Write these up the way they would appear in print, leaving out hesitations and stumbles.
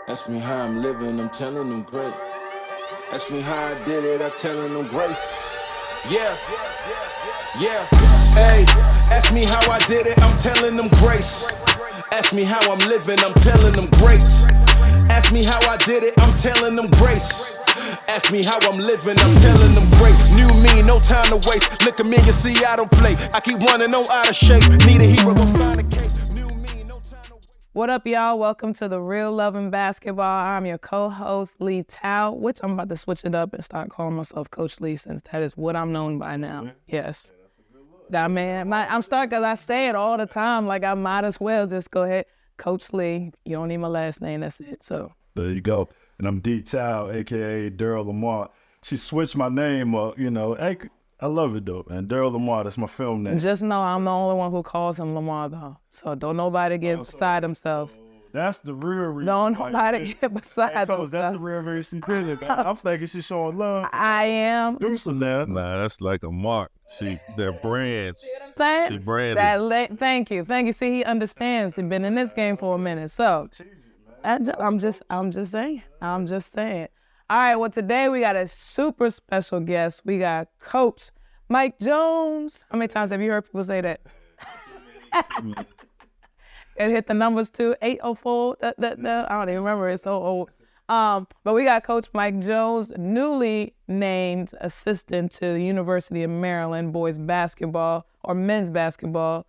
Ask me how I'm living, I'm telling them great. Ask me how I did it, I'm telling them grace. Yeah. Hey, ask me how I did it, I'm telling them grace. Ask me how I'm living, I'm telling them great. Ask me how I did it, I'm telling them grace. Ask me how I'm living, I'm telling them great. New me, no time to waste. Look at me, you see I don't play. I keep running, no out of shape. Need a hero, go find a cape. New me, no time to waste. What up, y'all? Welcome to The Real Loving Basketball. I'm your co-host, D.Towe, which I'm about to switch it up and start calling myself Coach Lee, since that is what I'm known by now. Yes. That man, I'm starting because I say it all the time. Like, I might as well just go ahead, Coach Lee. You don't need my last name, that's it. So there you go. And I'm D.Towe, a.k.a. Daryl Lamar. She switched my name up, you know. Hey, I love it, though, man. Daryl Lamar, that's my film name. just know I'm the only one who calls him Lamar, though. So don't nobody get beside themselves. That's the real reason. Don't nobody get beside themselves. That's the real reason she did it, man. I'm thinking she's showing love. I am. Do some that. Nah, that's like a mark. Their brands. See what I'm saying? She branded. Thank you. See, he understands. He's been in this game for a minute. So I'm just saying. All right, well, today we got a super special guest. We got Coach Mike Jones. How many times have you heard people say that? And hit the numbers too, 804. I don't even remember, it's so old. But we got Coach Mike Jones, newly named assistant to the University of Maryland boys basketball or men's basketball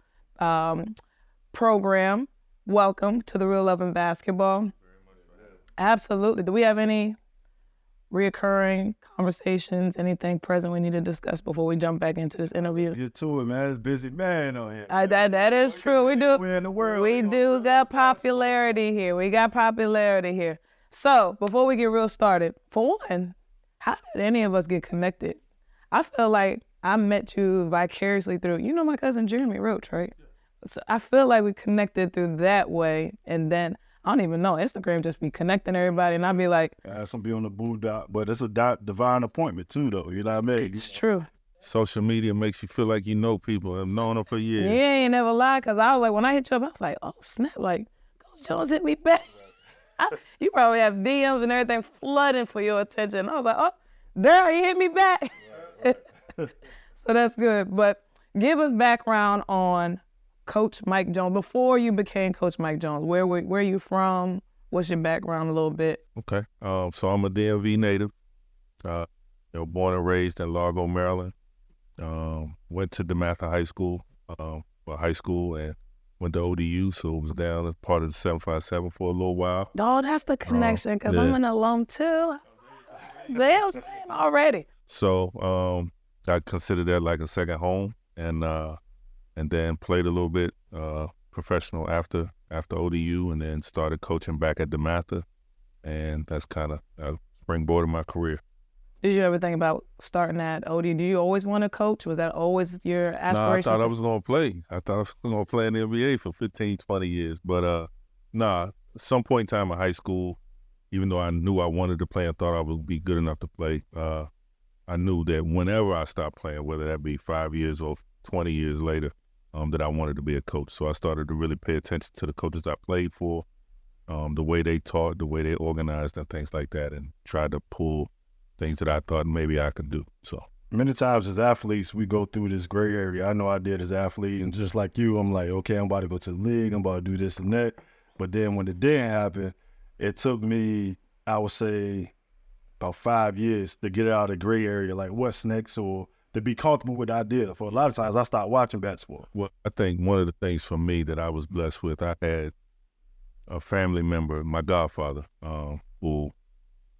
program. Welcome to The Real Loving Basketball. Absolutely. Do we have any reoccurring conversations, anything present we need to discuss before we jump back into this interview? Get to it, man. It's busy man on here. That is true. We do. Where in the world? We do got popularity here. So before we get real started, for one, how did any of us get connected? I feel like I met you vicariously through, you know, my cousin Jeremy Roach, right? So I feel like we connected through that way, and then I don't even know, Instagram just be connecting everybody, and I'd be like, Some be on the boondock, but it's a divine appointment too, though. You know what I mean? it's true. Social media makes you feel like you know people. I've known them for years. Yeah, you never lie, because I was like, when I hit you up, I was like, oh, snap, like, Coach Jones hit me back. You probably have DMs and everything flooding for your attention. I was like, oh, Daryl, he hit me back. So that's good. But give us background on Coach Mike Jones. Before you became Coach Mike Jones, where are you from? What's your background a little bit? Okay. So I'm a DMV native. Born and raised in Largo, Maryland. Went to DeMatha High School and went to ODU, so was down as part of the 757 for a little while. Oh, that's the connection, because yeah. I'm an alum too. See what I'm saying already. So I consider that like a second home, and then played a little bit professional after ODU, and then started coaching back at DeMatha, and that's kind of springboarded my career. Did you ever think about starting at ODU? Do you always want to coach? Was that always your aspiration? I thought I was going to play. I thought I was going to play in the NBA for 15, 20 years. But some point in time in high school, even though I knew I wanted to play and thought I would be good enough to play, I knew that whenever I stopped playing, whether that be 5 years or 20 years later, that I wanted to be a coach. So I started to really pay attention to the coaches I played for, the way they taught, the way they organized and things like that, and tried to pull things that I thought maybe I could do. So many times as athletes, we go through this gray area. I know I did as an athlete, and just like you, I'm like, okay, I'm about to go to the league, I'm about to do this and that. But then when it didn't happen, it took me, I would say, about 5 years to get out of the gray area, like what's next, or to be comfortable with the idea. For a lot of times, I stopped watching basketball. Well, I think one of the things for me that I was blessed with, I had a family member, my godfather, who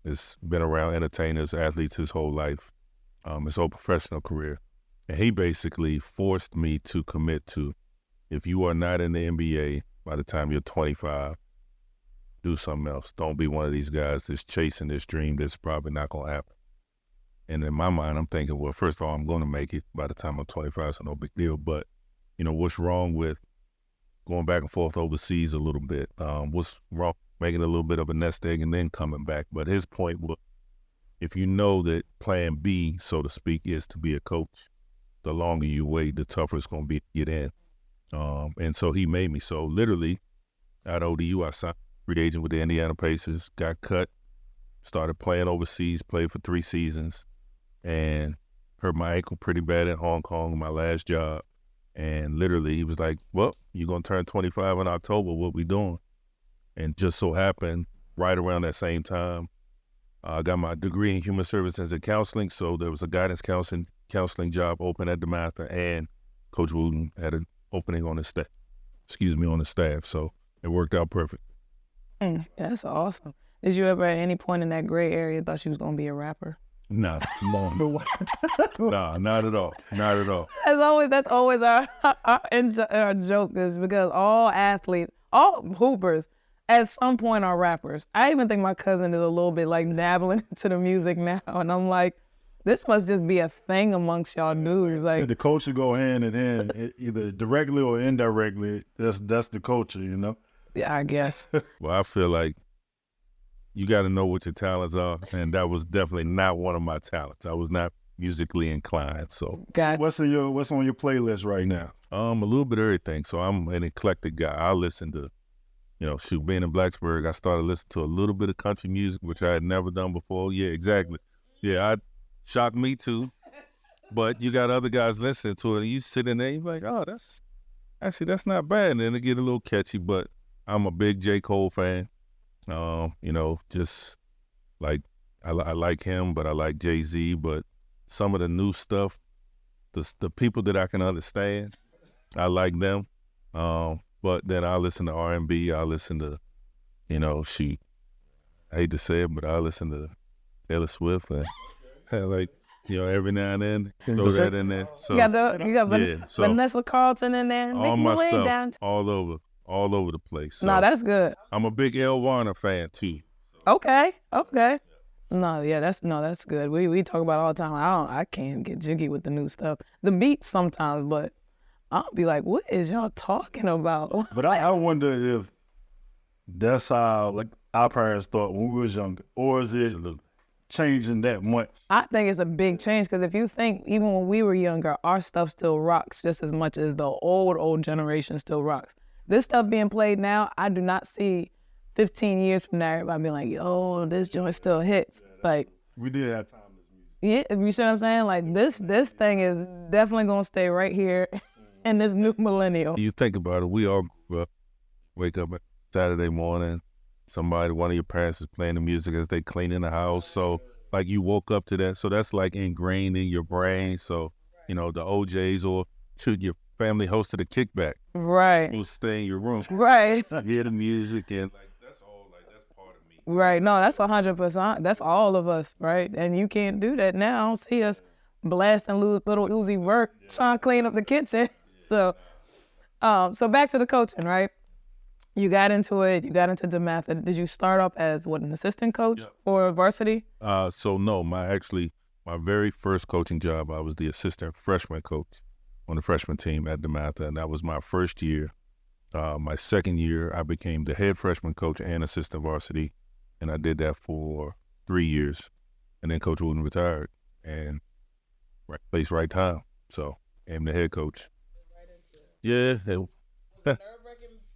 has been around entertainers, athletes his whole life, his whole professional career. And he basically forced me to commit to, if you are not in the NBA by the time you're 25, do something else. Don't be one of these guys that's chasing this dream that's probably not going to happen. And in my mind, I'm thinking, well, first of all, I'm going to make it by the time I'm 25, so no big deal. But, you know, what's wrong with going back and forth overseas a little bit? What's wrong making a little bit of a nest egg and then coming back? But his point was, if you know that plan B, so to speak, is to be a coach, the longer you wait, the tougher it's going to be to get in. And so he made me. So literally, at ODU, I signed free agent with the Indiana Pacers, got cut, started playing overseas, played for 3 seasons, and hurt my ankle pretty bad in Hong Kong, my last job. And literally he was like, well, you're going to turn 25 in October, what we doing? And just so happened, right around that same time, I got my degree in human services and counseling, so there was a guidance counseling job open at DeMatha, and Coach Wooten had an opening on his staff, on the staff, so it worked out perfect. That's awesome. Did you ever at any point in that gray area thought she was going to be a rapper? Nah, no. Nah, not at all. Not at all. That's always our joke is because all athletes, all hoopers, at some point are rappers. I even think my cousin is a little bit like dabbling into the music now, and I'm like, this must just be a thing amongst y'all dudes. Like the culture go hand in hand, either directly or indirectly. That's the culture, you know. Yeah, I guess. Well, I feel like you got to know what your talents are, and that was definitely not one of my talents. I was not musically inclined, so. Gotcha. What's on your playlist right now? A little bit of everything. So I'm an eclectic guy. I listen to, being in Blacksburg, I started listening to a little bit of country music, which I had never done before. Yeah, exactly. Yeah, shocked me too. But you got other guys listening to it, and you sit in there, you're like, oh, that's not bad. And then it get a little catchy, but I'm a big J. Cole fan. Just like I like him, but I like Jay-Z. But some of the new stuff, the people that I can understand, I like them. But then I listen to R&B. I listen to, I hate to say it, but I listen to Taylor Swift and every now and then throw that in there. So you got Vanessa Carlton in there. All my stuff, all over the place. So no, that's good. I'm a big El Warner fan too. Okay. That's good. We talk about it all the time. I can't get jiggy with the new stuff. The beats sometimes, but I'll be like, what is y'all talking about? But I wonder if that's how like our parents thought when we was younger, or is it changing that much? I think it's a big change because if you think even when we were younger, our stuff still rocks just as much as the old generation still rocks. This stuff being played now, I do not see 15 years from now everybody being like, yo, this joint still hits. Like we did have time with music. Yeah, you see what I'm saying? Like this thing is definitely gonna stay right here in this new millennium. You think about it, we all grew up, wake up Saturday morning, one of your parents is playing the music as they cleaning the house. So like you woke up to that. So that's like ingrained in your brain. So, the OJs or should your family hosted a kickback. Right. You'll stay in your room. Right. Hear the music and that's part of me. Right. No, that's 100%. That's all of us, right? And you can't do that now. I don't see us blasting little Uzi Vert trying to clean up the kitchen. So back to the coaching, right? You got into it. You got into DeMatha. Did you start off as an assistant coach for varsity? No, my very first coaching job, I was the assistant freshman coach on the freshman team at DeMatha, and that was my first year. My second year, I became the head freshman coach and assistant varsity, and I did that for 3 years. And then Coach Wooten retired, and right place, right time. So I'm the head coach. Yeah. Nerve-wracking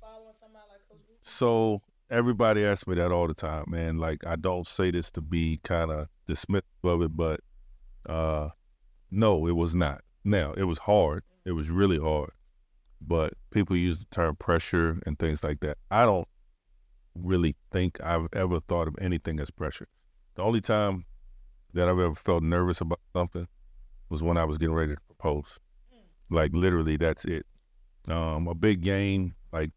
following somebody like Coach Wooten? So everybody asks me that all the time, man. Like, I don't say this to be kind of dismissive of it, but no, it was not. Now, it was hard. It was really hard. But people use the term pressure and things like that. I don't really think I've ever thought of anything as pressure. The only time that I've ever felt nervous about something was when I was getting ready to propose. Like, literally, that's it. A big game, like,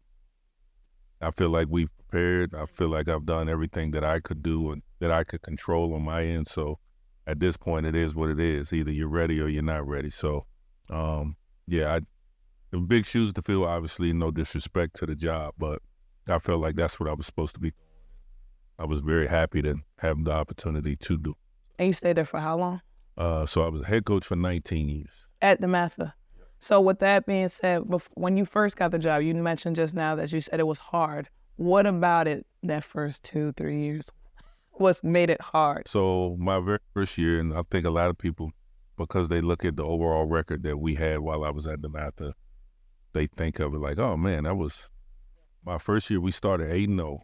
I feel like we've prepared. I feel like I've done everything that I could do and that I could control on my end. So at this point, it is what it is. Either you're ready or you're not ready. So, big shoes to fill, obviously, no disrespect to the job, but I felt like that's what I was supposed to be. I was very happy to have the opportunity to do. And you stayed there for how long? So I was a head coach for 19 years. At DeMatha. So with that being said, when you first got the job, you mentioned just now that you said it was hard. What about it that first 2-3 years made it hard? So my very first year, and I think a lot of people, because they look at the overall record that we had while I was at DeMatha, they think of it like, oh man, that was my first year. We started 8-0,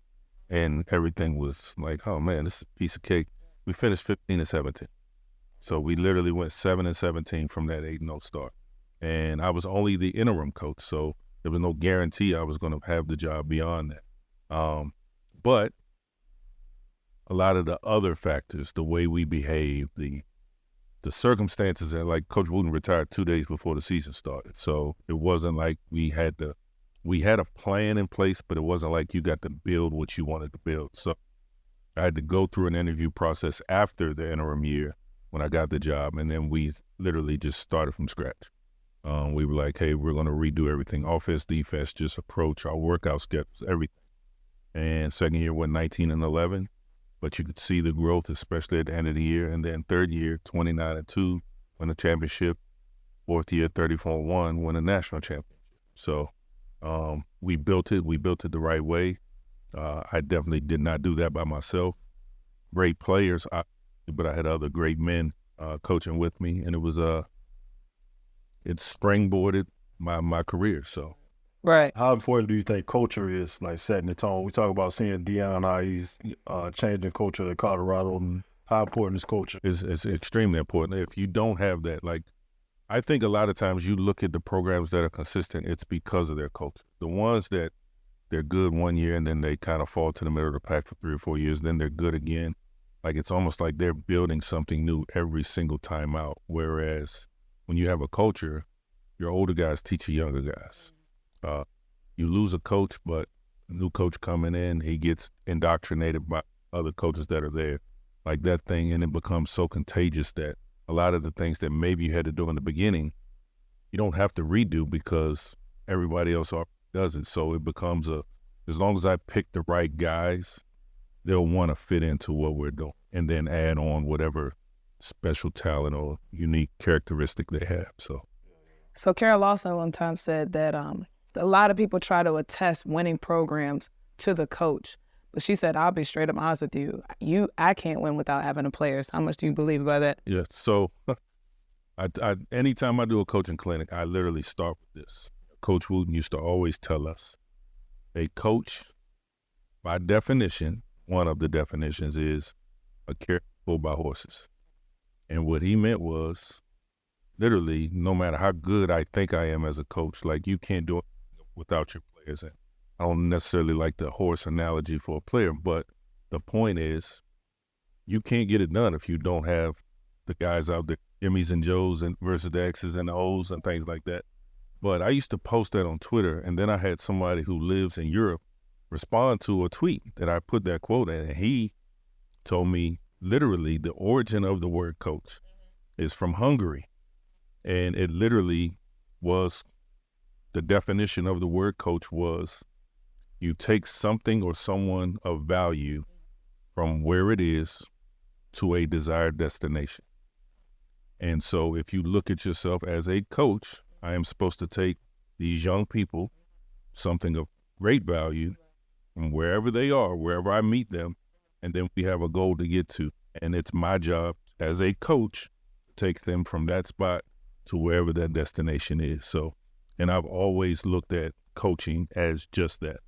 and everything was like, oh man, this is a piece of cake. We finished 15-17. So we literally went 7-17 from that 8-0 start. And I was only the interim coach, so there was no guarantee I was going to have the job beyond that. But a lot of the other factors, the way we behaved, the circumstances, and like Coach Wooten retired 2 days before the season started. So it wasn't like we had a plan in place, but it wasn't like you got to build what you wanted to build. So I had to go through an interview process after the interim year when I got the job, and then we literally just started from scratch. We were like, hey, we're going to redo everything, offense, defense, just approach, our workout schedules, everything. And second year went 19-11, but you could see the growth, especially at the end of the year. And then third year, 29-2, win a championship. Fourth year, 34-1, win a national championship. So we built it the right way. I definitely did not do that by myself. Great players, but I had other great men coaching with me, and it springboarded my career. So, Right. How important do you think culture is, like setting the tone? We talk about seeing Deion, how he's changing culture in Colorado. How important is culture? It's extremely important. If you don't have that, like, I think a lot of times you look at the programs that are consistent, it's because of their culture. The ones that they're good 1 year and then they kind of fall to the middle of the pack for 3 or 4 years, then they're good again. Like, it's almost like they're building something new every single time out. Whereas when you have a culture, your older guys teach your younger guys. You lose a coach, but a new coach coming in, he gets indoctrinated by other coaches that are there. Like that thing, and it becomes so contagious that a lot of the things that maybe you had to do in the beginning, you don't have to redo because everybody else does it. So it becomes as long as I pick the right guys, they'll want to fit into what we're doing and then add on whatever special talent or unique characteristic they have. So Carol Lawson one time said that a lot of people try to attest winning programs to the coach. But she said, I'll be straight up honest with you. I can't win without having the players. How much do you believe about that? Yeah, so I anytime I do a coaching clinic, I literally start with this. Coach Wooten used to always tell us, a coach, by definition, one of the definitions is a carriage pulled by horses. And what he meant was, literally, no matter how good I think I am as a coach, like you can't do it without your players. And I don't necessarily like the horse analogy for a player, but the point is you can't get it done if you don't have the guys out there, Jimmys and Joes and versus the X's and the O's and things like that. But I used to post that on Twitter, and then I had somebody who lives in Europe respond to a tweet that I put that quote in, and he told me literally the origin of the word coach is from Hungary. And it literally was, the definition of the word coach was you take something or someone of value from where it is to a desired destination. And so if you look at yourself as a coach, I am supposed to take these young people, something of great value, from wherever they are, wherever I meet them, and then we have a goal to get to. And it's my job as a coach to take them from that spot to wherever that destination is. So, and I've always looked at coaching as just that.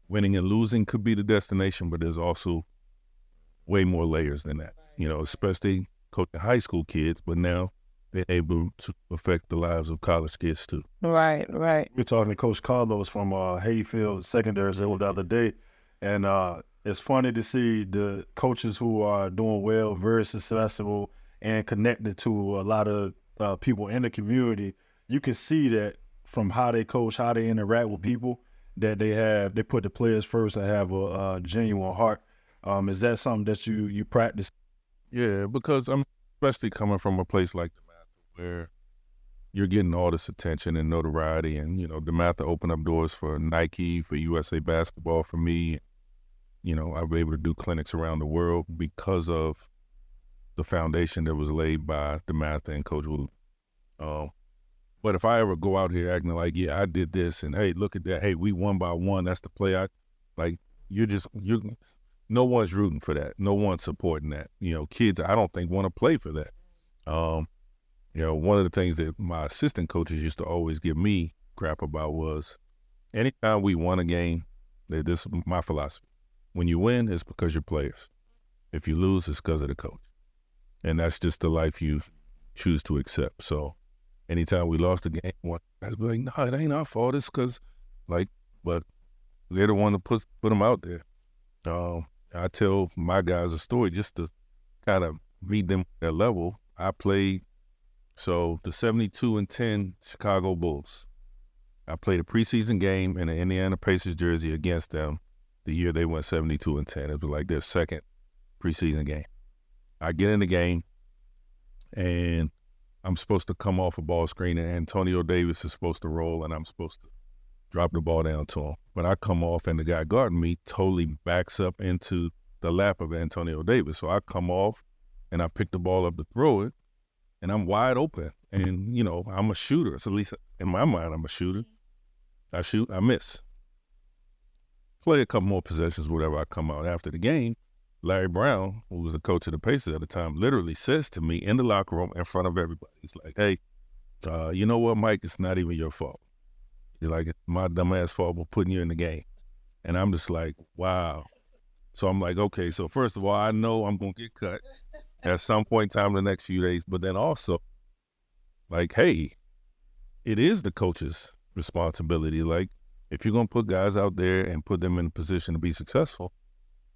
Winning and losing could be the destination, but there's also way more layers than that, especially coaching high school kids, but now being able to affect the lives of college kids too. Right. We're talking to Coach Carlos from Hayfield Secondary School the other day, and it's funny to see the coaches who are doing well, very successful, and connected to a lot of people in the community. You can see that from how they coach, how they interact with people, that they put the players first and have a genuine heart. Is that something that you practice? Yeah, because I'm especially coming from a place like DeMatha where you're getting all this attention and notoriety, and DeMatha opened up doors for Nike, for USA Basketball, for me. I was able to do clinics around the world because of the foundation that was laid by DeMatha and Coach Wooten. But if I ever go out here acting like, yeah, I did this, and hey, look at that, hey, we won by 1, that's the play, no one's rooting for that. No one's supporting that. Kids, I don't think want to play for that. One of the things that my assistant coaches used to always give me crap about was anytime we won a game, this is my philosophy. When you win, it's because you're players. If you lose, it's because of the coach. And that's just the life you choose to accept. So anytime we lost a game, one guys be like, no, it ain't our fault. It's because, but they're the one to put them out there. I tell my guys a story just to kind of meet them at their level. I played, so the 72-10 Chicago Bulls. I played a preseason game in the Indiana Pacers jersey against them the year they went 72-10. It was like their second preseason game. I get in the game, and I'm supposed to come off a ball screen, and Antonio Davis is supposed to roll, and I'm supposed to drop the ball down to him. But I come off, and the guy guarding me totally backs up into the lap of Antonio Davis. So I come off, and I pick the ball up to throw it, and I'm wide open. And, you know, I'm a shooter. So at least in my mind, I'm a shooter. I shoot, I miss. Play a couple more possessions, whatever. I come out after the game. Larry Brown, who was the coach of the Pacers at the time, literally says to me in the locker room in front of everybody, he's like, hey, you know what, Mike? It's not even your fault. He's like, it's my dumbass fault for putting you in the game. And I'm just like, wow. So I'm like, okay, so first of all, I know I'm going to get cut at some point in time in the next few days. But then also, like, hey, it is the coach's responsibility. Like, if you're going to put guys out there and put them in a position to be successful,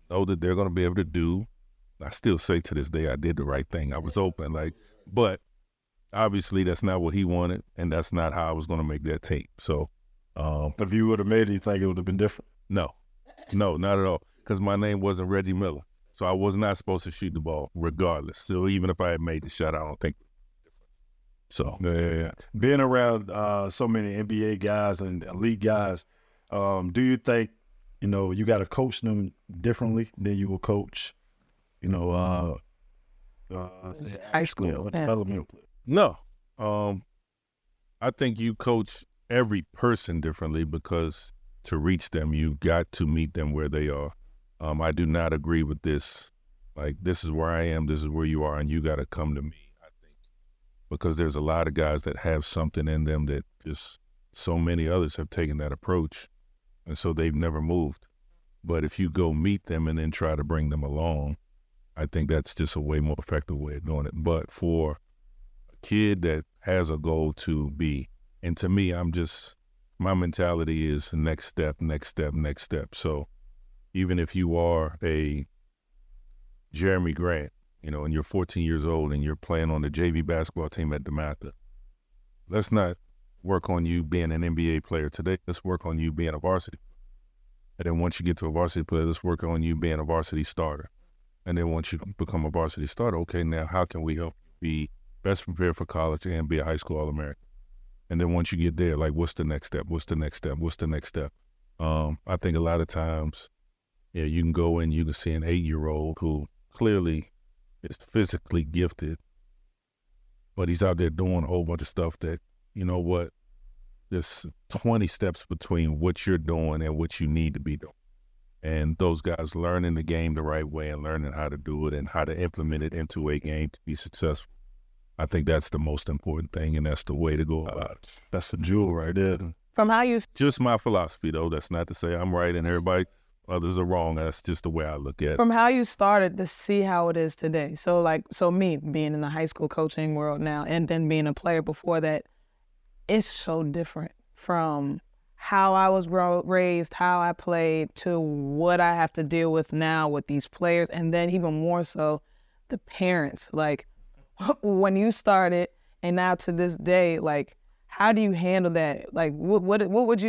know that they're going to be able to do. I still say to this day, I did the right thing. I was open, but obviously that's not what he wanted, and that's not how I was going to make that tape. So, if you would have made it, you think it would have been different? No, not at all. Because my name wasn't Reggie Miller, so I was not supposed to shoot the ball, regardless. So even if I had made the shot, I don't think. So yeah. Being around so many NBA guys and elite guys, do you think, you know, you got to coach them differently than you will coach, you know, high school? Developmental players? No. I think you coach every person differently because to reach them, you got to meet them where they are. I do not agree with this. Like, this is where I am, this is where you are, and you got to come to me, I think. Because there's a lot of guys that have something in them that just so many others have taken that approach. And so they've never moved. But if you go meet them and then try to bring them along, I think that's just a way more effective way of doing it. But for a kid that has a goal to be, and to me, my mentality is next step, next step, next step. So even if you are a Jeremy Grant, you know, and you're 14 years old and you're playing on the JV basketball team at DeMatha, let's not work on you being an NBA player today. Let's work on you being a varsity player. And then once you get to a varsity player, let's work on you being a varsity starter. And then once you become a varsity starter, okay, now how can we help you be best prepared for college and be a high school All-American? And then once you get there, like, what's the next step? What's the next step? What's the next step? I think a lot of times, yeah, you can go in, you can see an 8-year-old who clearly is physically gifted, but he's out there doing a whole bunch of stuff that, you know what, there's 20 steps between what you're doing and what you need to be doing. And those guys learning the game the right way and learning how to do it and how to implement it into a game to be successful. I think that's the most important thing, and that's the way to go about it. That's a jewel right there. From how you... Just my philosophy, though. That's not to say I'm right and others are wrong. That's just the way I look at it. From how you started to see how it is today. So me being in the high school coaching world now and then being a player before that, it's so different from how I was raised, how I played, to what I have to deal with now with these players, and then even more so, the parents. Like, when you started and now to this day, like, how do you handle that? Like, what would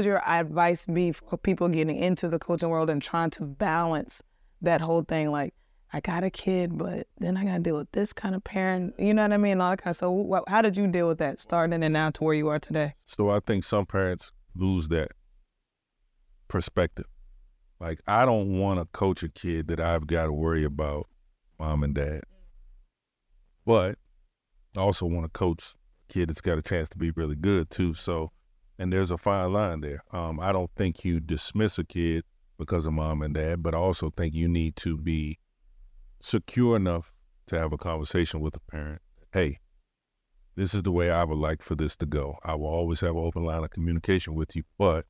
your advice be for people getting into the coaching world and trying to balance that whole thing? Like, I got a kid, but then I got to deal with this kind of parent, you know what I mean? All that kind of stuff. So how did you deal with that starting and now to where you are today? So I think some parents lose that perspective. Like, I don't want to coach a kid that I've got to worry about mom and dad. But I also want to coach a kid that's got a chance to be really good too. So, and there's a fine line there. I don't think you dismiss a kid because of mom and dad, but I also think you need to be secure enough to have a conversation with a parent. Hey, this is the way I would like for this to go. I will always have an open line of communication with you, but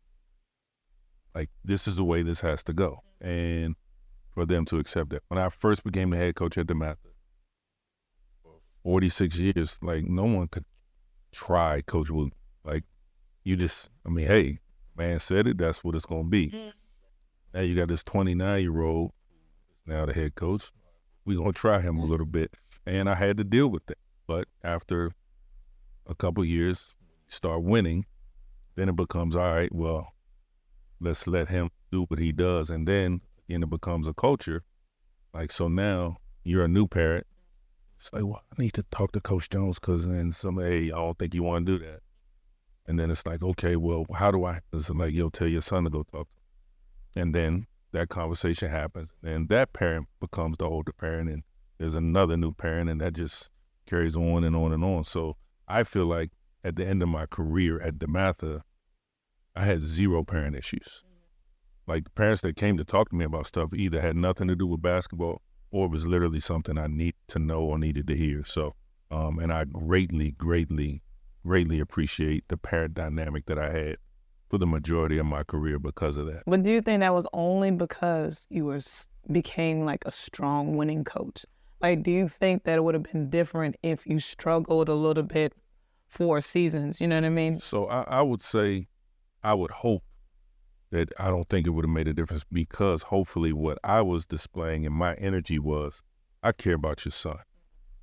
like, this is the way this has to go. And for them to accept that. When I first became the head coach at DeMatha, 46 years, like, no one could try Coach Wooten. Like, you just, I mean, hey, man said it, that's what it's going to be. Now you got this 29-year-old, now the head coach. We're going to try him a little bit. And I had to deal with that. But after a couple years, start winning, then it becomes, all right, well, let's let him do what he does. And then it becomes a culture. Like, so now you're a new parent. It's like, well, I need to talk to Coach Jones because then hey, I don't think you want to do that. And then it's like, okay, well, how do I? It's like, you'll tell your son to go talk to him. And then that conversation happens. And that parent becomes the older parent, and there's another new parent, and that just carries on and on and on. So I feel like at the end of my career at DeMatha, I had 0 parent issues. Like, the parents that came to talk to me about stuff either had nothing to do with basketball or it was literally something I need to know or needed to hear. So, and I greatly, greatly, greatly appreciate the parent dynamic that I had for the majority of my career because of that. But do you think that was only because you became like a strong winning coach? Like, do you think that it would have been different if you struggled a little bit for seasons? You know what I mean? So I would say, I would hope that I don't think it would have made a difference because hopefully what I was displaying and my energy was, I care about your son.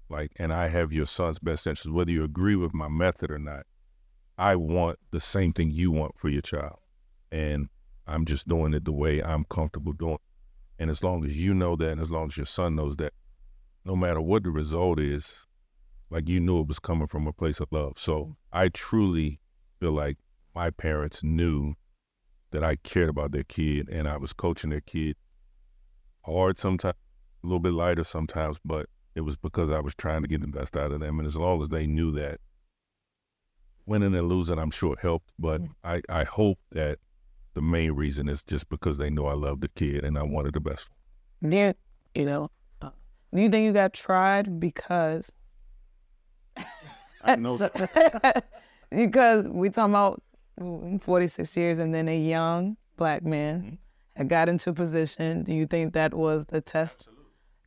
Like, and I have your son's best interest, whether you agree with my method or not. I want the same thing you want for your child. And I'm just doing it the way I'm comfortable doing it. And as long as you know that, and as long as your son knows that, no matter what the result is, like, you knew it was coming from a place of love. So I truly feel like my parents knew that I cared about their kid and I was coaching their kid hard sometimes, a little bit lighter sometimes, but it was because I was trying to get the best out of them. And as long as they knew that, winning and losing, I'm sure helped, but I hope that the main reason is just because they know I love the kid and I wanted the best. Yeah, do you think you got tried because I know that. because we talking about 46 years and then a young black man had got into position? Do you think that was the test?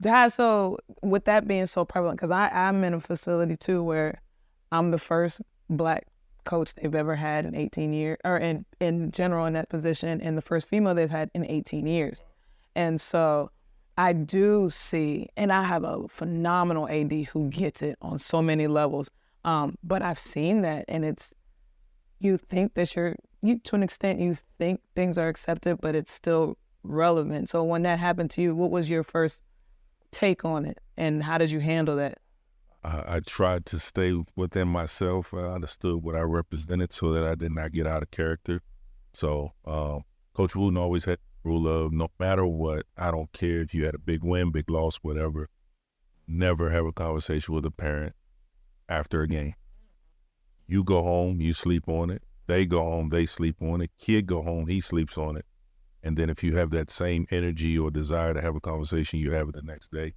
Absolutely. So with that being so prevalent, because I'm in a facility too where I'm the first black coach they've ever had in 18 years, or in general in that position, and the first female they've had in 18 years. And so I do see, and I have a phenomenal AD who gets it on so many levels, but I've seen that, and it's, you think that you to an extent, you think things are accepted, but it's still relevant. So when that happened to you, what was your first take on it, and how did you handle that? I tried to stay within myself. I understood what I represented so that I did not get out of character. So Coach Wooten always had the rule of, no matter what, I don't care if you had a big win, big loss, whatever, never have a conversation with a parent after a game. You go home, you sleep on it. They go home, they sleep on it. Kid go home, he sleeps on it. And then if you have that same energy or desire to have a conversation, you have it the next day.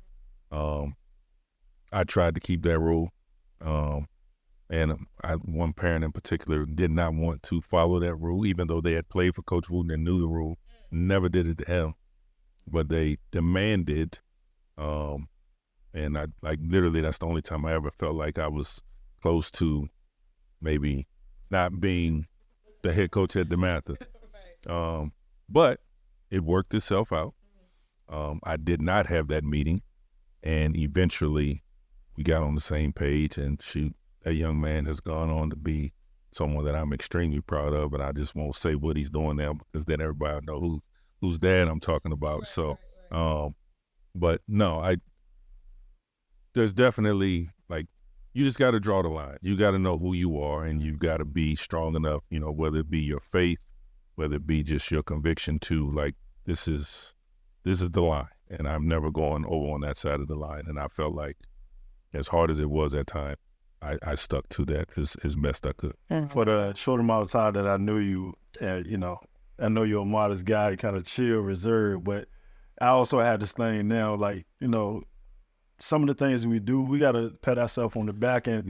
I tried to keep that rule. And one parent in particular did not want to follow that rule, even though they had played for Coach Wooten and knew the rule, never did it to him. But they demanded, and I, like, literally, that's the only time I ever felt like I was close to maybe not being the head coach at DeMatha. But it worked itself out. I did not have that meeting, and eventually we got on the same page, and that young man has gone on to be someone that I'm extremely proud of, and I just won't say what he's doing now because then everybody will know whose dad I'm talking about. Right, so, right. But no, there's definitely, like, you just got to draw the line. You got to know who you are, and you've got to be strong enough, whether it be your faith, whether it be just your conviction to, like, this is the line, and I'm never going over on that side of the line. And I felt like, as hard as it was at time, I stuck to that as best I could. For the short amount of time that I knew you, I know you're a modest guy, kind of chill, reserved, but I also have this thing now, like, some of the things we do, we got to pat ourselves on the back and,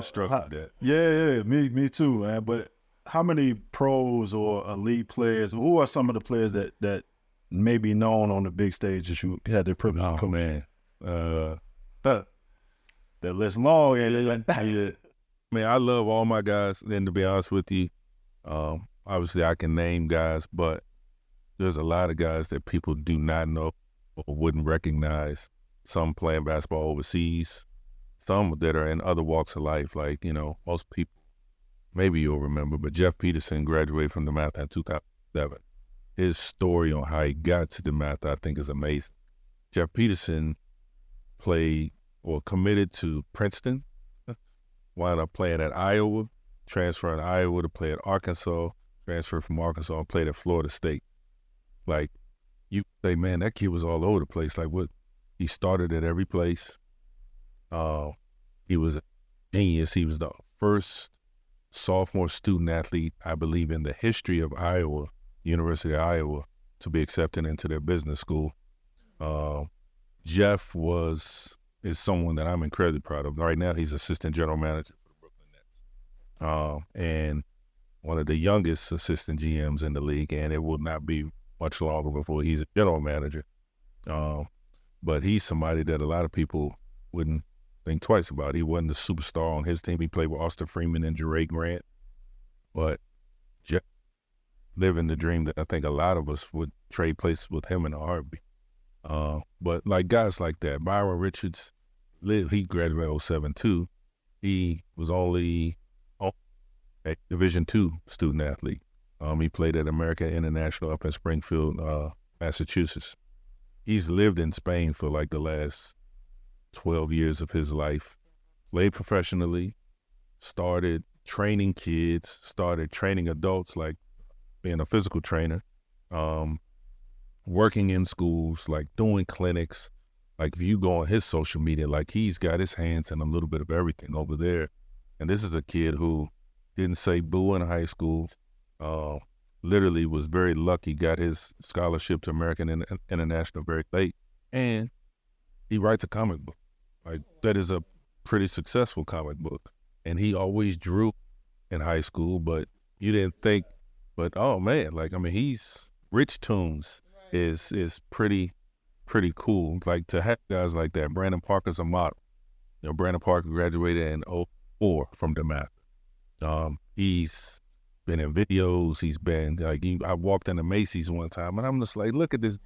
struck that. Yeah, me too, man. But how many pros or elite players, who are some of the players that may be known on the big stage that you had the privilege of coaching? That list long. Yeah. Man, I love all my guys, and to be honest with you, obviously I can name guys, but there's a lot of guys that people do not know or wouldn't recognize. Some playing basketball overseas, some that are in other walks of life, like, most people, maybe you'll remember, but Jeff Peterson graduated from the math in 2007. His story on how he got to the math, I think, is amazing. Jeff Peterson played or committed to Princeton, wound up playing at Iowa, transferring to Iowa to play at Arkansas, transferred from Arkansas and played at Florida State. Like, you say, man, that kid was all over the place. Like, what? He started at every place. He was a genius. He was the first sophomore student athlete, I believe, in the history of Iowa, University of Iowa, to be accepted into their business school. Jeff is someone that I'm incredibly proud of. Right now, he's assistant general manager for the Brooklyn Nets, and one of the youngest assistant GMs in the league, and it will not be much longer before he's a general manager. But he's somebody that a lot of people wouldn't think twice about. He wasn't a superstar on his team. He played with Austin Freeman and Jerry Grant. But Jeff living the dream that I think a lot of us would trade places with him in a heartbeat. But like guys like that, Byron Richards, he graduated 07 too. He was only a Division II student athlete. He played at American International up in Springfield, Massachusetts. He's lived in Spain for like the last 12 years of his life, played professionally, started training kids, started training adults, like being a physical trainer, working in schools, like doing clinics. Like if you go on his social media, like he's got his hands in a little bit of everything over there. And this is a kid who didn't say boo in high school, literally was very lucky, got his scholarship to American International very late, and he writes a comic book. Like that is a pretty successful comic book. And he always drew in high school, but you didn't think, but oh man, like, I mean, he's Rich Tunes is pretty cool. Like to have guys like that. Brandon Parker's a model. Brandon Parker graduated in 2004 from DeMatha. He's been in videos. He's been like, I walked into Macy's one time and I'm just like, look at this.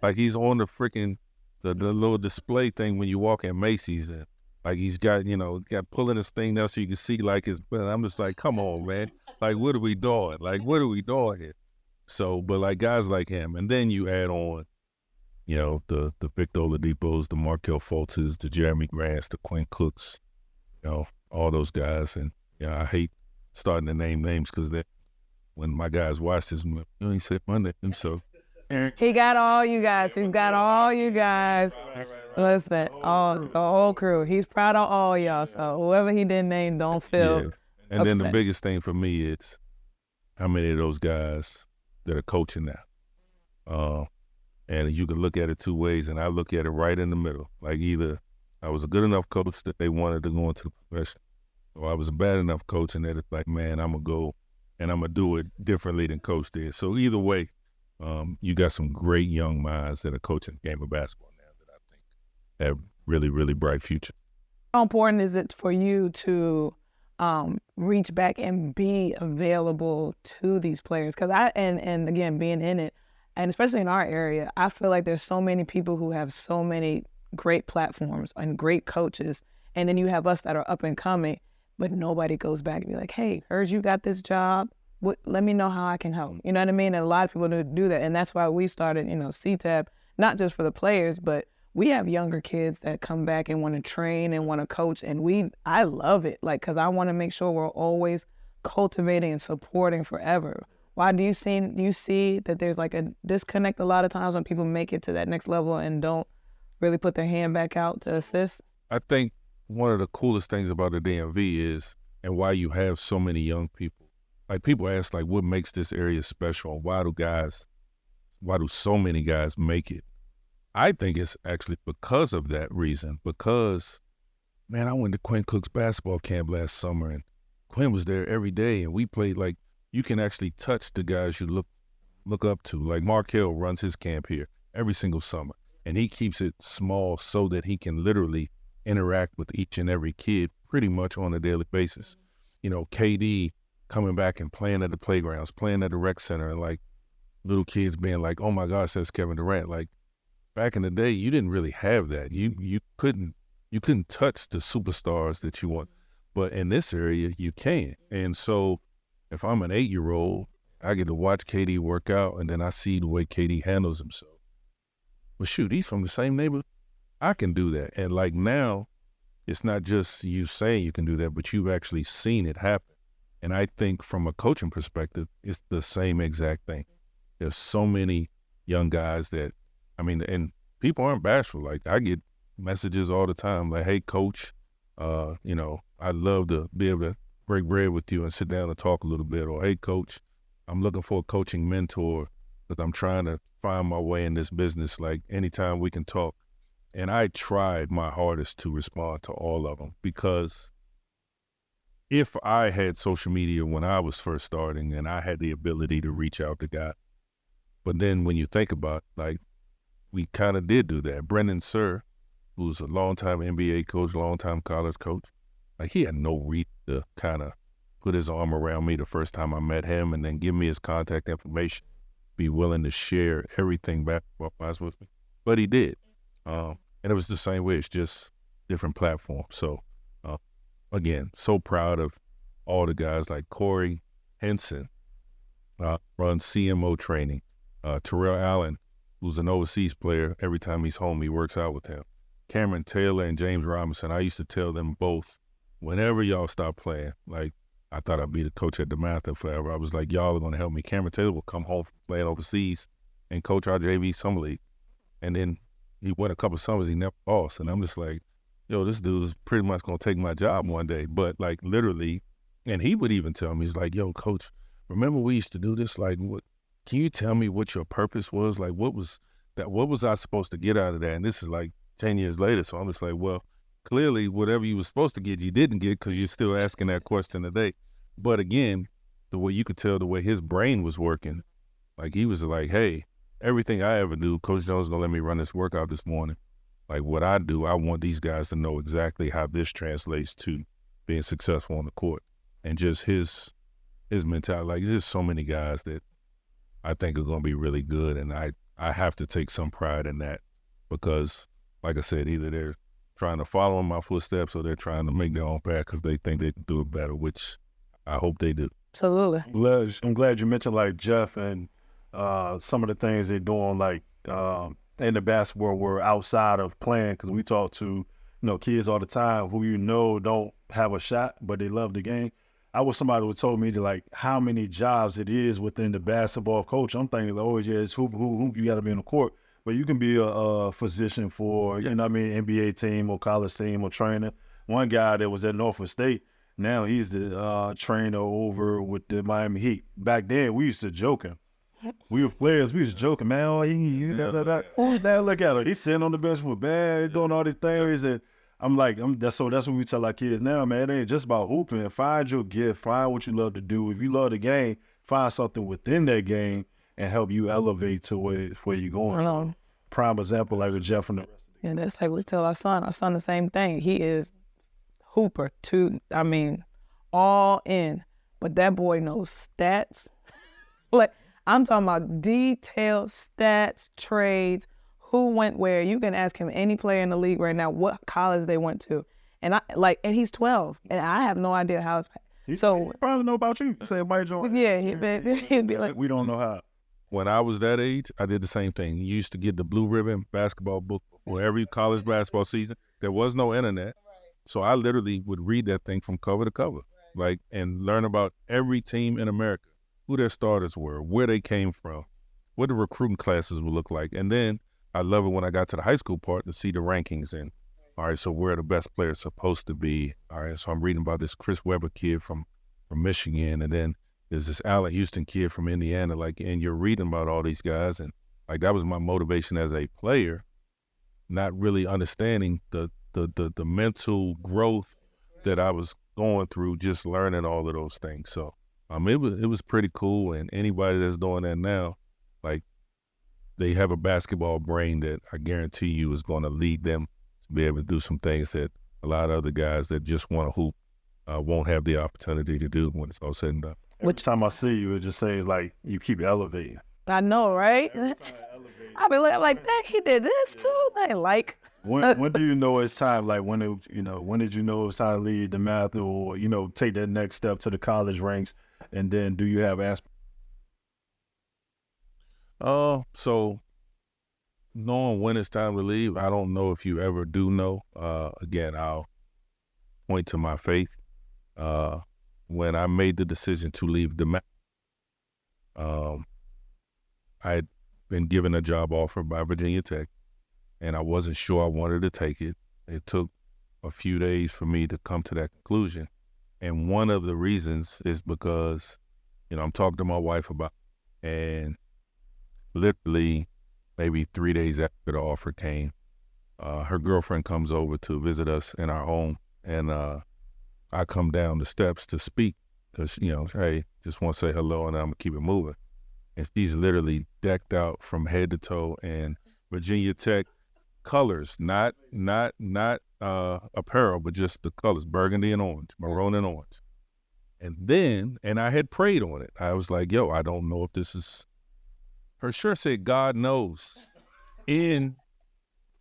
Like he's on the freaking, the little display thing when you walk in Macy's, and like he's got, got pulling this thing down so you can see like his, but I'm just like, come on, man. Like, what are we doing? Like, what are we doing here? So, but like guys like him, and then you add on, the Victor Oladipos, the Markelle Fultzes, the Jeremy Grants, the Quinn Cooks, all those guys. And, I hate starting to name names because when my guys watch this, he said my name, so. He got all you guys. He's got all you guys. Listen, the whole crew. He's proud of all y'all. So whoever he didn't name, don't feel And upset. then the biggest thing for me is how many of those guys that are coaching now. And you can look at it two ways, and I look at it right in the middle. Like either I was a good enough coach that they wanted to go into the profession, or I was a bad enough coach and that it's like, man, I'm going to go and I'm going to do it differently than coach did. So either way, you got some great young minds that are coaching the game of basketball now that I think have really, really bright future. How important is it for you to reach back and be available to these players? Because and again, being in it, and especially in our area, I feel like there's so many people who have so many great platforms and great coaches, and then you have us that are up and coming, but nobody goes back and be like, hey, heard you got this job. Let me know how I can help. You know what I mean? And a lot of people do that. And that's why we started, CTAB, not just for the players, but we have younger kids that come back and want to train and want to coach. And I love it, because I want to make sure we're always cultivating and supporting forever. Why do you see that there's like a disconnect a lot of times when people make it to that next level and don't really put their hand back out to assist? I think one of the coolest things about the DMV is, and why you have so many young people, like people ask, like, what makes this area special? Why do so many guys make it? I think it's actually because of that reason. Because, man, I went to Quinn Cook's basketball camp last summer, and Quinn was there every day, and we played like you can actually touch the guys you look up to. Like Markel runs his camp here every single summer, and he keeps it small so that he can literally interact with each and every kid pretty much on a daily basis. You know, KD coming back and playing at the playgrounds, playing at the rec center, and like little kids being like, "Oh my gosh, that's Kevin Durant." Like back in the day, you didn't really have that. You couldn't touch the superstars that you want, but in this area you can. And so, if I'm an 8-year-old, I get to watch KD work out, and then I see the way KD handles himself. Well, shoot, he's from the same neighborhood. I can do that. And like now, it's not just you saying you can do that, but you've actually seen it happen. And I think from a coaching perspective, it's the same exact thing. There's so many young guys that, I mean, and people aren't bashful. Like I get messages all the time like, "Hey, coach, you know, I'd love to be able to break bread with you and sit down and talk a little bit." Or, "Hey, coach, I'm looking for a coaching mentor because I'm trying to find my way in this business. Like anytime we can talk." And I tried my hardest to respond to all of them, because if I had social media when I was first starting and I had the ability to reach out to guys, but then when you think about it, like we kind of did do that. Brendan Sir, who's a longtime NBA coach, longtime college coach, like he had no reason to kind of put his arm around me the first time I met him and then give me his contact information, be willing to share everything basketball-wise with me. But he did. And it was the same way. It's just different platforms. So, again, so proud of all the guys like Corey Henson, runs CMO training. Terrell Allen, who's an overseas player. Every time he's home, he works out with him. Cameron Taylor and James Robinson, I used to tell them both, whenever y'all stop playing, like I thought I'd be the coach at DeMatha forever. I was like, y'all are going to help me. Cameron Taylor will come home from playing overseas and coach our JV Summer League. And then he went a couple summers, he never lost. And I'm just like, yo, this dude is pretty much going to take my job one day. But like literally, and he would even tell me, he's like, "Yo, coach, remember we used to do this? Like, what? Can you tell me what your purpose was? Like, what was I supposed to get out of that?" And this is like 10 years later. So I'm just like, well, clearly whatever you were supposed to get, you didn't get, because you're still asking that question today. But again, the way you could tell the way his brain was working, like he was like, "Hey, everything I ever do, Coach Jones is going to let me run this workout this morning. Like what I do, I want these guys to know exactly how this translates to being successful on the court." And just his mentality, like there's just so many guys that I think are going to be really good. And I have to take some pride in that, because like I said, either they're trying to follow in my footsteps or they're trying to make their own path because they think they can do it better, which I hope they do. Absolutely. I'm glad you mentioned like Jeff and some of the things they're doing, like in the basketball world outside of playing, because we talk to kids all the time who don't have a shot, but they love the game. I was somebody who told me like how many jobs it is within the basketball coach. I'm thinking, oh yeah, it's hoop, you got to be in the court, but you can be a physician for NBA team or college team or trainer. One guy that was at Norfolk State, now he's the trainer over with the Miami Heat. Back then we used to joking. We were players. We was joking, man. Oh, now look at him. He's sitting on the bench with bad, doing all these things. And I'm like, that's what we tell our kids now, man. It ain't just about hooping. Find your gift. Find what you love to do. If you love the game, find something within that game and help you elevate to where you're going. Prime example, like with Jeff and the rest of the game. That's like we tell our son. Our son the same thing. He is hooper all in. But that boy knows stats. Like, I'm talking about detailed stats, trades, who went where. You can ask him any player in the league right now what college they went to, and he's 12, and I have no idea how it's. He probably know about you. Say everybody join. Yeah, he'd be like, we don't know how. When I was that age, I did the same thing. You used to get the Blue Ribbon basketball book before every college basketball season. There was no internet, so I literally would read that thing from cover to cover, and learn about every team in America, who their starters were, where they came from, what the recruiting classes would look like. And then I love it when I got to the high school part to see the rankings and, all right, so where are the best players supposed to be? All right, so I'm reading about this Chris Webber kid from Michigan, and then there's this Allen Houston kid from Indiana, and you're reading about all these guys. And that was my motivation as a player, not really understanding the mental growth that I was going through, just learning all of those things. So It was pretty cool, and anybody that's doing that now, like, they have a basketball brain that I guarantee you is going to lead them to be able to do some things that a lot of other guys that just want to hoop won't have the opportunity to do when it's all said and done. Every time I see you, it just seems like you keep elevating. I know, right? I be like, dang, he did this too. Like. When do you know it's time? Like when did you know it's time to leave the math or take that next step to the college ranks? And then do you have aspirations? So knowing when it's time to leave, I don't know if you ever do know. Again, I'll point to my faith. When I made the decision to leave the math, I had been given a job offer by Virginia Tech, and I wasn't sure I wanted to take it. It took a few days for me to come to that conclusion. And one of the reasons is because, I'm talking to my wife about it, and literally maybe 3 days after the offer came, her girlfriend comes over to visit us in our home, and I come down the steps to speak because, hey, just want to say hello and I'm going to keep it moving. And she's literally decked out from head to toe in Virginia Tech colors, not apparel, but just the colors, burgundy and orange, maroon and orange. And I had prayed on it. I was like, yo, I don't know if this is, her shirt said, God knows, in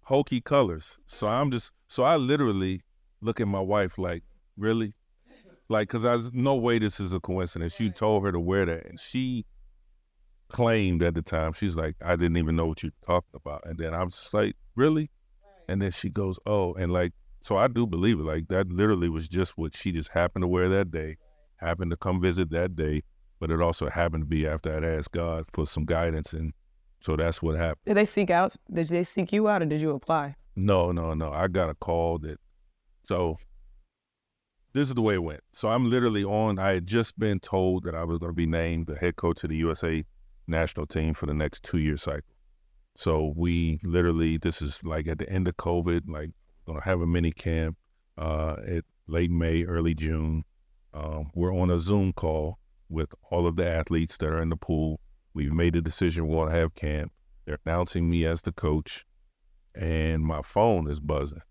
hokey colors. So I literally look at my wife like, really? Like, because I was, no way this is a coincidence. You told her to wear that. And she claimed at the time, she's like, I didn't even know what you're talking about. And then I was just like, really? And then she goes, oh, and like, so I do believe it. Like, that literally was just what she just happened to wear that day, happened to come visit that day, but it also happened to be after I'd asked God for some guidance. And so that's what happened. Did they seek you out or did you apply? No. I got a call so this is the way it went. So I'm literally I had just been told that I was going to be named the head coach of the USA national team for the next 2-year cycle. So we literally, this is like at the end of COVID, like going to have a mini camp at late May, early June. We're on a Zoom call with all of the athletes that are in the pool. We've made a decision we want to have camp. They're announcing me as the coach, and my phone is buzzing.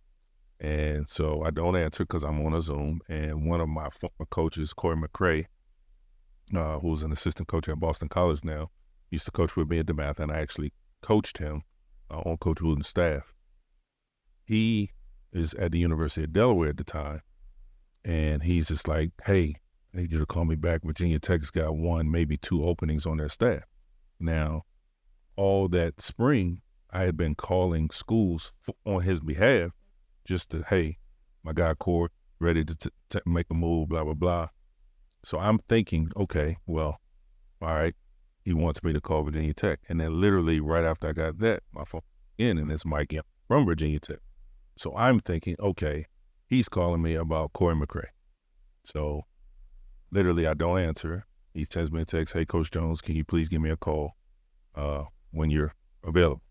And so I don't answer because I'm on a Zoom. And one of my former coaches, Corey McCray, who's an assistant coach at Boston College now, used to coach with me at DeMatha, and I actually coached him on Coach Wooden's staff. He is at the University of Delaware at the time, and he's just like, hey, I need you to call me back. Virginia Tech's got 1, maybe 2 openings on their staff. Now, all that spring, I had been calling schools on his behalf just to, hey, my guy Corey, ready to make a move, blah, blah, blah. So I'm thinking, okay, well, all right, he wants me to call Virginia Tech. And then literally right after I got that, my phone in, and it's Mike Young from Virginia Tech. So I'm thinking, okay, he's calling me about Corey McCray. So literally I don't answer. He sends me a text, hey, Coach Jones, can you please give me a call when you're available?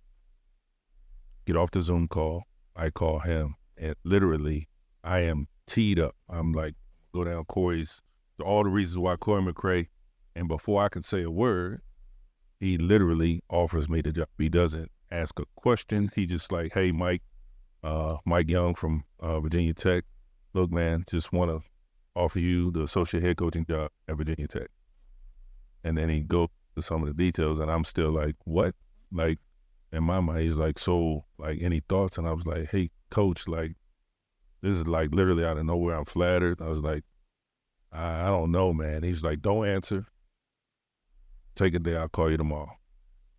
Get off the Zoom call. I call him, and literally I am teed up. I'm like, go down Corey's, all the reasons why Corey McCray, and before I can say a word, he literally offers me the job. He doesn't ask a question. He just like, hey, Mike Young from Virginia Tech. Look, man, just want to offer you the associate head coaching job at Virginia Tech. And then he goes to some of the details, and I'm still like, what? Like, in my mind, he's like, so, like, any thoughts? And I was like, hey, coach, like, this is like literally out of nowhere. I'm flattered. I was like, I don't know, man. He's like, don't answer. Take a day. I'll call you tomorrow.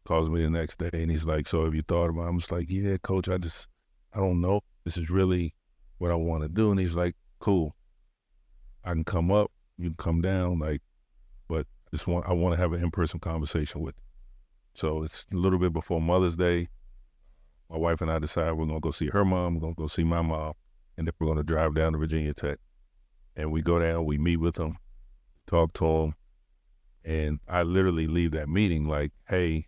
Calls me the next day, and he's like, so have you thought about it? I'm just like, yeah, coach, I don't know. This is really what I want to do. And he's like, cool. I can come up. You can come down, like, but I want to have an in-person conversation with you. So it's a little bit before Mother's Day. My wife and I decide we're going to go see her mom, we're going to go see my mom, and then we're going to drive down to Virginia Tech. And we go down, we meet with them, talk to them, and I literally leave that meeting like, hey,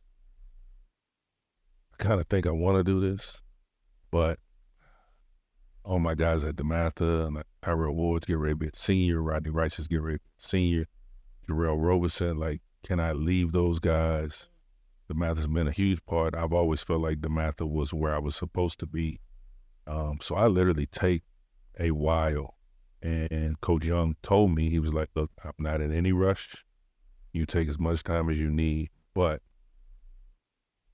I kind of think I want to do this, but all my guys at DeMatha and Ira Ward's get ready to be a senior, Rodney Rice is getting ready to be a senior, Jarrell Roberson, like, can I leave those guys? DeMatha has been a huge part. I've always felt like DeMatha was where I was supposed to be. So I literally take a while. And Coach Young told me, he was like, look, I'm not in any rush. You take as much time as you need. But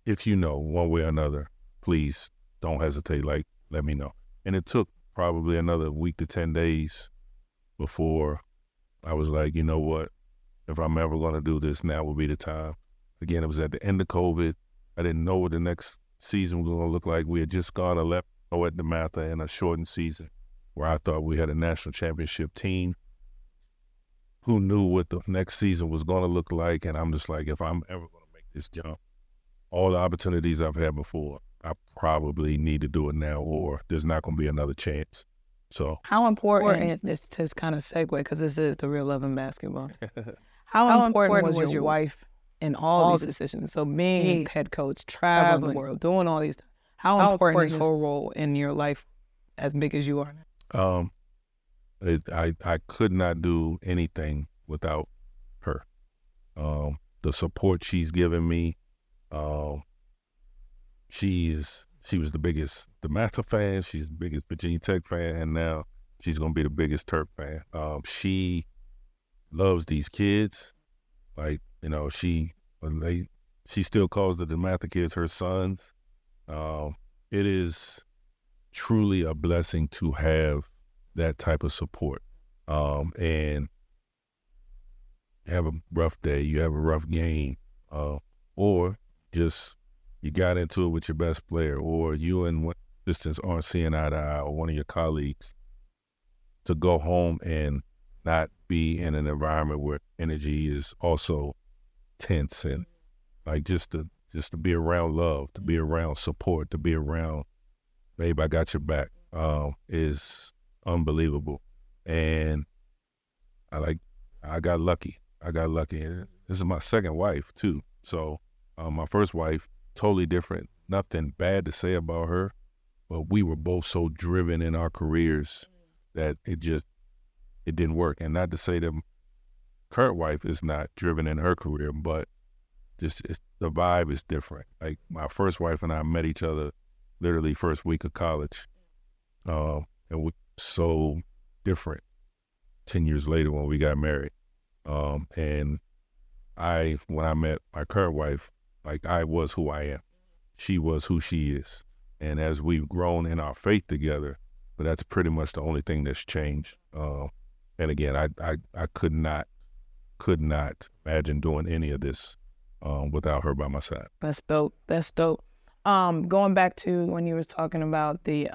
if you know one way or another, please don't hesitate. Like, let me know. And it took probably another week to 10 days before I was like, you know what? If I'm ever going to do this, now will be the time. Again, it was at the end of COVID. I didn't know what the next season was going to look like. We had just gone 11-0 at DeMatha in a shortened season where I thought we had a national championship team. Who knew what the next season was going to look like? And I'm just like, if I'm ever going to make this jump, all the opportunities I've had before, I probably need to do it now, or there's not going to be another chance. So how important, this just kind of segue, because this is the real love in basketball. How important was your wife in all these decisions? So being head coach, traveling the world, doing all these, how important is her role in your life as big as you are now? I could not do anything without her. The support she's given me, she was the biggest DeMatha fan, she's the biggest Virginia Tech fan, and now she's going to be the biggest Terp fan. She loves these kids. Like, you know, she still calls the DeMatha kids her sons. It is truly a blessing to have that type of support. And you have a rough day, you have a rough game, or just you got into it with your best player, or you and one distance aren't seeing eye to eye, or one of your colleagues, to go home and not be in an environment where energy is also tense, and like just to be around love, to be around support, to be around, babe, I got your back, is unbelievable. And I got lucky. And this is my second wife too. So my first wife, totally different. Nothing bad to say about her, but we were both so driven in our careers that it didn't work. And not to say that current wife is not driven in her career, but just the vibe is different. Like my first wife and I met each other literally first week of college, and we're so different 10 years later when we got married. And when I met my current wife, like I was who I am. She was who she is. And as we've grown in our faith together, but that's pretty much the only thing that's changed. And again, I could not imagine doing any of this without her by my side. That's dope. Going back to when you was talking about the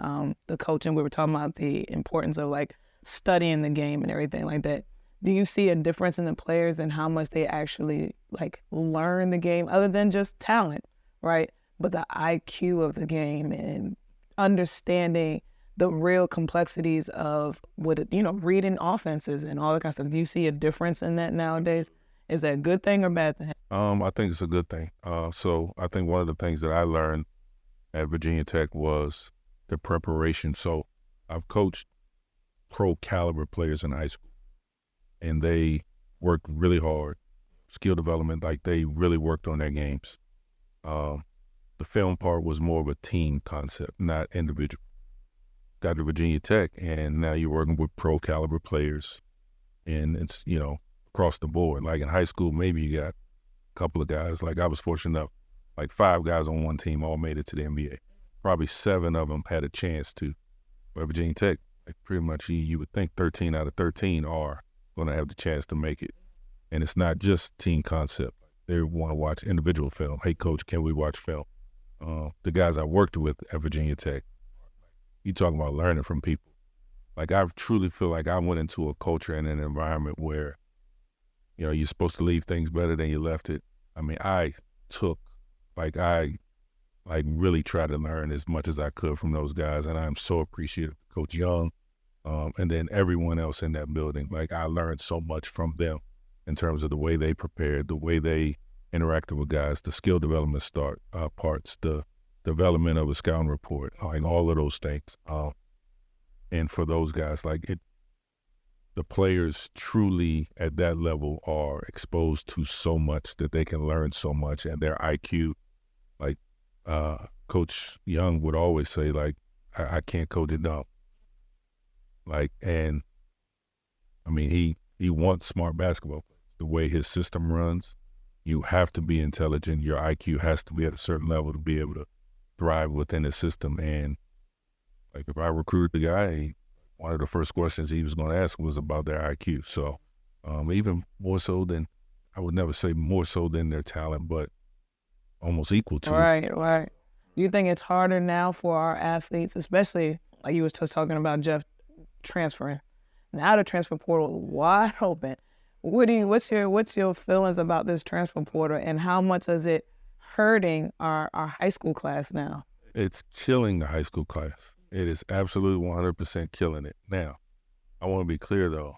coaching, we were talking about the importance of like studying the game and everything like that. Do you see a difference in the players and how much they actually like learn the game, other than just talent, right? But the IQ of the game and understanding the real complexities of reading offenses and all that kind of stuff. Do you see a difference in that nowadays? Is that a good thing or bad thing? I think it's a good thing. So I think one of the things that I learned at Virginia Tech was the preparation. So I've coached pro caliber players in high school, and they worked really hard, skill development, like they really worked on their games. The film part was more of a team concept, not individual. Got to Virginia Tech, and now you're working with pro caliber players, and it's, across the board. Like in high school, maybe you got a couple of guys. Like I was fortunate enough, like 5 guys on one team all made it to the NBA. Probably 7 of them had a chance to. But Virginia Tech, like pretty much you would think 13 out of 13 are going to have the chance to make it. And it's not just team concept. They want to watch individual film. Hey, coach, can we watch film? The guys I worked with at Virginia Tech, you talking about learning from people. Like I truly feel like I went into a culture and an environment where, you're supposed to leave things better than you left it. I mean, I really tried to learn as much as I could from those guys, and I'm so appreciative of Coach Young, and then everyone else in that building. Like I learned so much from them in terms of the way they prepared, the way they interacted with guys, the skill development parts, the development of a scouting report, like all of those things. And for those guys, like the players truly at that level are exposed to so much that they can learn so much, and their IQ, like Coach Young would always say, like, I can't coach it down. Like, and I mean, he wants smart basketball players. The way his system runs, you have to be intelligent. Your IQ has to be at a certain level to be able to thrive within his system. And like, if I recruited the guy, one of the first questions he was going to ask was about their IQ. So even more so than, I would never say more so than their talent, but almost equal to. Right. You think it's harder now for our athletes, especially like you was just talking about Jeff transferring. Now the transfer portal wide open. What's your feelings about this transfer portal, and how much is it hurting our high school class now? It's killing the high school class. It is absolutely 100% killing it. Now, I want to be clear though,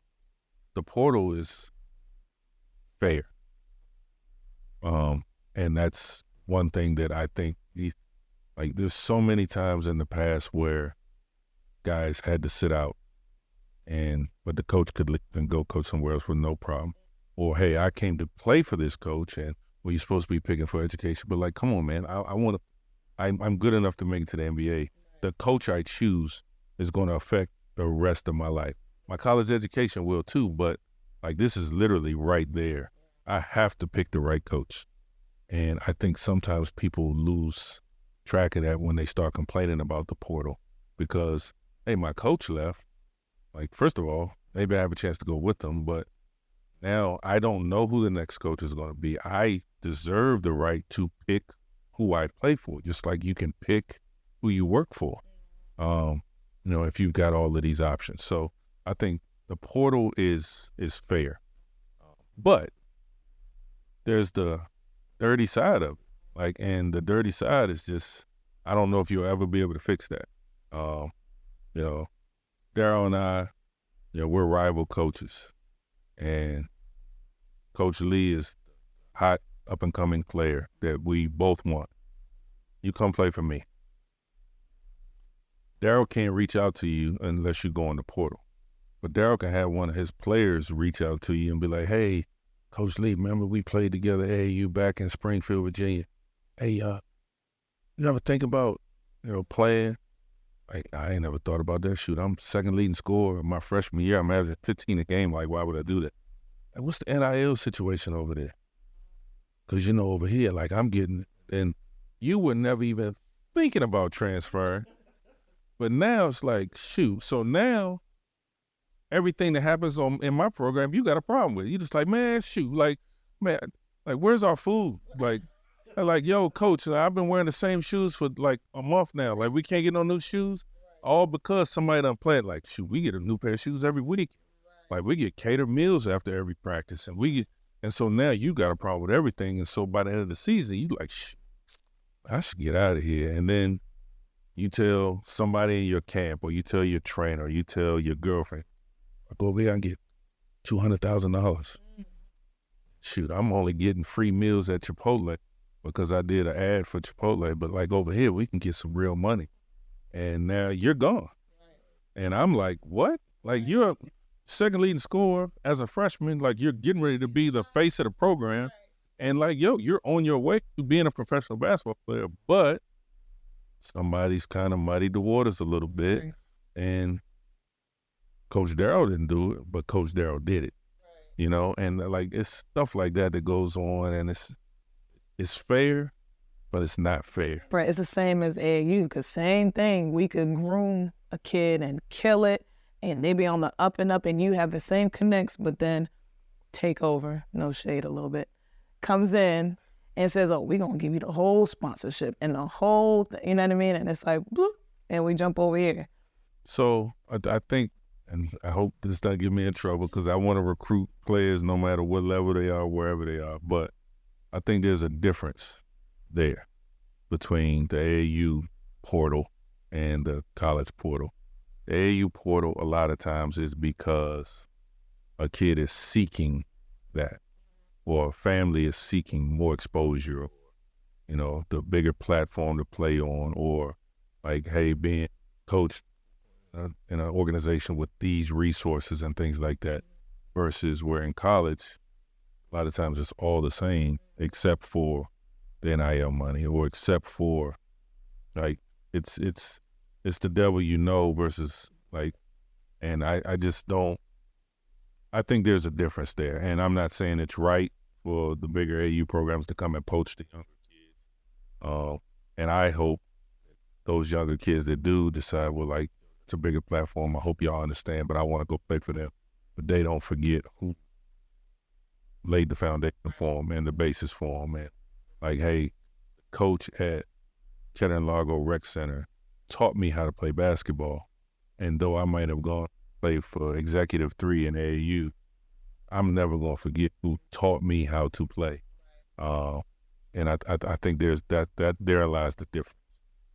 the portal is fair. And that's one thing that I think, like, there's so many times in the past where guys had to sit out, but the coach could leave and go coach somewhere else with no problem. Or, hey, I came to play for this coach, and well, you're supposed to be picking for education. But like, come on, man, I'm good enough to make it to the NBA. The coach I choose is going to affect the rest of my life. My college education will too, but like, this is literally right there. I have to pick the right coach. And I think sometimes people lose track of that when they start complaining about the portal, because, hey, my coach left. Like, first of all, maybe I have a chance to go with them, but now I don't know who the next coach is going to be. I deserve the right to pick who I play for, just like you can pick who you work for, if you've got all of these options. So I think the portal is fair. But there's the dirty side of it. And the dirty side is just, I don't know if you'll ever be able to fix that. Daryl and I, we're rival coaches. And Coach Lee is hot, up-and-coming player that we both want. You come play for me. Daryl can't reach out to you unless you go in the portal. But Daryl can have one of his players reach out to you and be like, hey, Coach Lee, remember we played together AAU back in Springfield, Virginia. Hey, you ever think about, playing? I ain't never thought about that. Shoot, I'm second leading scorer my freshman year. I'm averaging 15 a game. Like, why would I do that? Like, what's the NIL situation over there? Because, over here, like, I'm getting, and you were never even thinking about transferring. But now it's like, shoot. So now everything that happens in my program, you got a problem with. You just like, man, shoot. Like, where's our food? Like, yo, coach, I've been wearing the same shoes for like a month now. Like, we can't get no new shoes. All because somebody done played. Like, shoot, we get a new pair of shoes every week. Like, we get catered meals after every practice. And so now you got a problem with everything. And so by the end of the season, you like, I should get out of here. And then you tell somebody in your camp, or you tell your trainer, or you tell your girlfriend, I go over here and get $200,000. Shoot, I'm only getting free meals at Chipotle because I did an ad for Chipotle. But like, over here, we can get some real money. And now you're gone. And I'm like, what? Like, you're a second leading scorer as a freshman. Like, you're getting ready to be the face of the program. And like, yo, you're on your way to being a professional basketball player. But somebody's kind of muddied the waters a little bit. And Coach Darryl didn't do it, but Coach Darryl did it. And like, it's stuff like that goes on, and it's fair, but it's not fair. Right, it's the same as AAU, because same thing, we could groom a kid and kill it, and they be on the up and up, and you have the same connects, but then take over, no shade a little bit, comes in and says, oh, we're going to give you the whole sponsorship and the whole thing, you know what I mean? And it's like, bloop, and we jump over here. So I think, and I hope this doesn't get me in trouble, because I want to recruit players no matter what level they are, wherever they are. But I think there's a difference there between the AAU portal and the college portal. The AAU portal, a lot of times, is because a kid is seeking that, or a family is seeking more exposure, the bigger platform to play on, or like, hey, being coach, in an organization with these resources and things like that, versus where in college, a lot of times it's all the same except for the NIL money, or except for like it's the devil you know versus like, and I just don't. I think there's a difference there, and I'm not saying it's right for the bigger AU programs to come and poach the younger kids. And I hope those younger kids that do decide, well, like, it's a bigger platform, I hope y'all understand, but I want to go play for them. But they don't forget who laid the foundation for them and the basis for them. And like, hey, coach at Kettering and Largo Rec Center taught me how to play basketball. And though I might have gone play for Executive 3 in AAU, I'm never going to forget who taught me how to play. And I think there's that there lies the difference.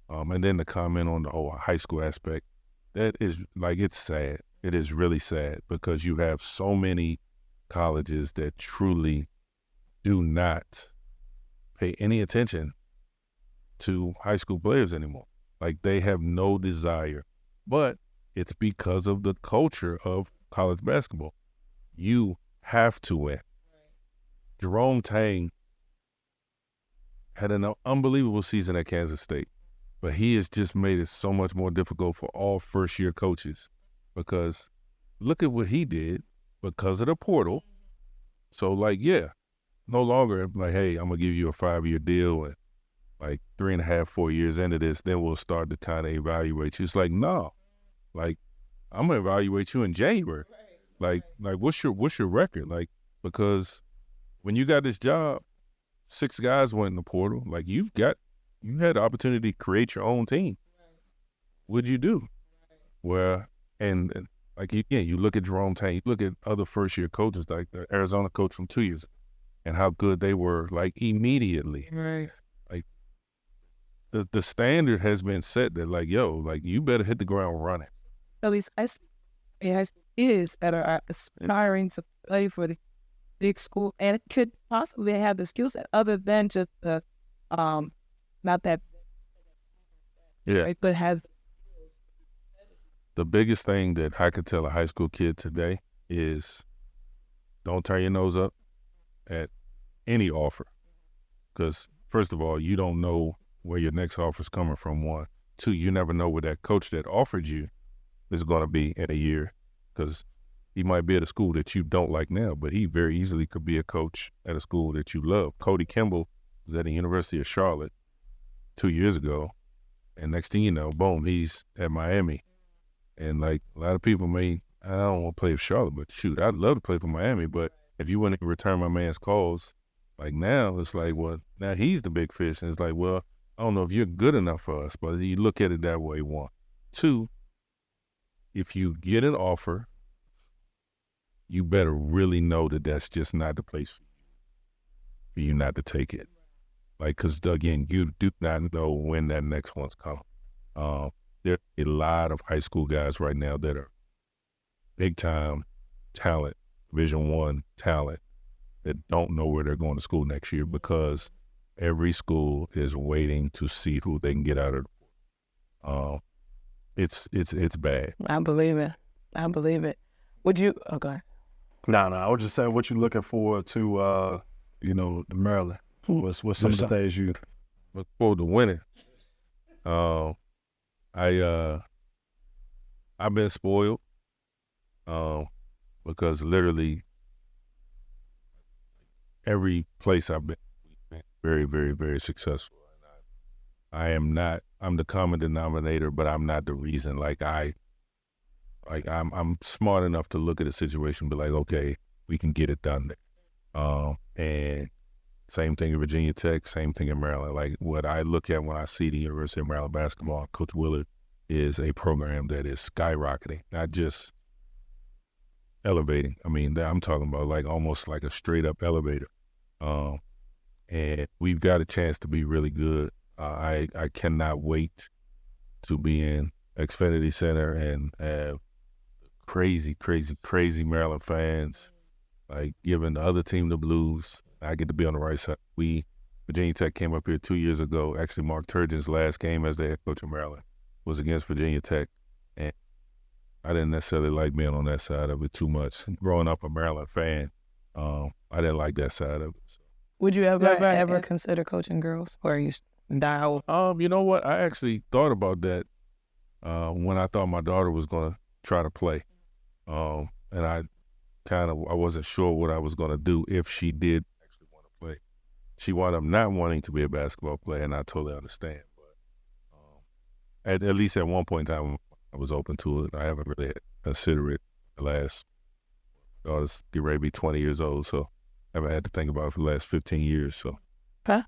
And then the comment on the whole high school aspect, that is like, it's sad. It is really sad because you have so many colleges that truly do not pay any attention to high school players anymore. Like, they have no desire, but it's because of the culture of college basketball. You have to win. Jerome Tang had an unbelievable season at Kansas State, but he has just made it so much more difficult for all first-year coaches because look at what he did because of the portal. So, like, yeah, no longer like, hey, I'm going to give you a 5-year deal and like 3.5, 4 years into this, then we'll start to kind of evaluate you. It's like, no, like, I'm going to evaluate you in January. Like, what's your record? Like, because when you got this job, 6 guys went in the portal. Like, you had the opportunity to create your own team. What'd you do? Well, and like, again, you look at Jerome Tang, you look at other first-year coaches, like the Arizona coach from 2 years ago, and how good they were, like, immediately. Right. Like, the standard has been set that, like, yo, like, you better hit the ground running. At least high school kids that are aspiring to play for the big school and could possibly have the skill set other than just the, not that, yeah, right, but has. The biggest thing that I could tell a high school kid today is don't turn your nose up at any offer. Because, first of all, you don't know where your next offer is coming from, 1. 2, you never know where that coach that offered you is going to be in a year. Because he might be at a school that you don't like now, but he very easily could be a coach at a school that you love. Cody Kimball was at the University of Charlotte 2 years ago. And next thing you know, boom, he's at Miami. And, like, a lot of people I don't want to play for Charlotte, but shoot, I'd love to play for Miami. But if you wouldn't return my man's calls, like, now it's like, well, now he's the big fish. And it's like, well, I don't know if you're good enough for us, but you look at it that way, 1. 2, if you get an offer, you better really know that that's just not the place for you not to take it. Like, because, again, you do not know when that next one's coming. There are a lot of high school guys right now that are big-time talent, Division I talent, that don't know where they're going to school next year because every school is waiting to see who they can get out of. It's bad. I believe it. Would you? Okay. No, I was just saying, what you looking forward to, the Maryland? What's some of the things you look forward to winning? I've been spoiled because literally every place I've been very, very, very successful. I'm the common denominator, but I'm not the reason. I'm smart enough to look at a situation and be like, okay, we can get it done there. And same thing in Virginia Tech, same thing in Maryland. Like, what I look at when I see the University of Maryland basketball, Coach Willard is a program that is skyrocketing, not just elevating. I mean, I'm talking about like almost like a straight up elevator. And we've got a chance to be really good. I cannot wait to be in Xfinity Center and have crazy, crazy, crazy Maryland fans, like, giving the other team the blues. I get to be on the right side. Virginia Tech came up here 2 years ago. Actually, Mark Turgeon's last game as the head coach of Maryland was against Virginia Tech. And I didn't necessarily like being on that side of it too much. Growing up a Maryland fan, I didn't like that side of it. So. Would you ever consider coaching girls, or you die out? You know what? I actually thought about that when I thought my daughter was going to try to play. And I wasn't sure what I was going to do if she did actually want to play. She wound up not wanting to be a basketball player, and I totally understand. But at least at one point in time, I was open to it. I haven't really considered it the last, daughter's get ready to be 20 years old, so I haven't had to think about it for the last 15 years. So. Okay.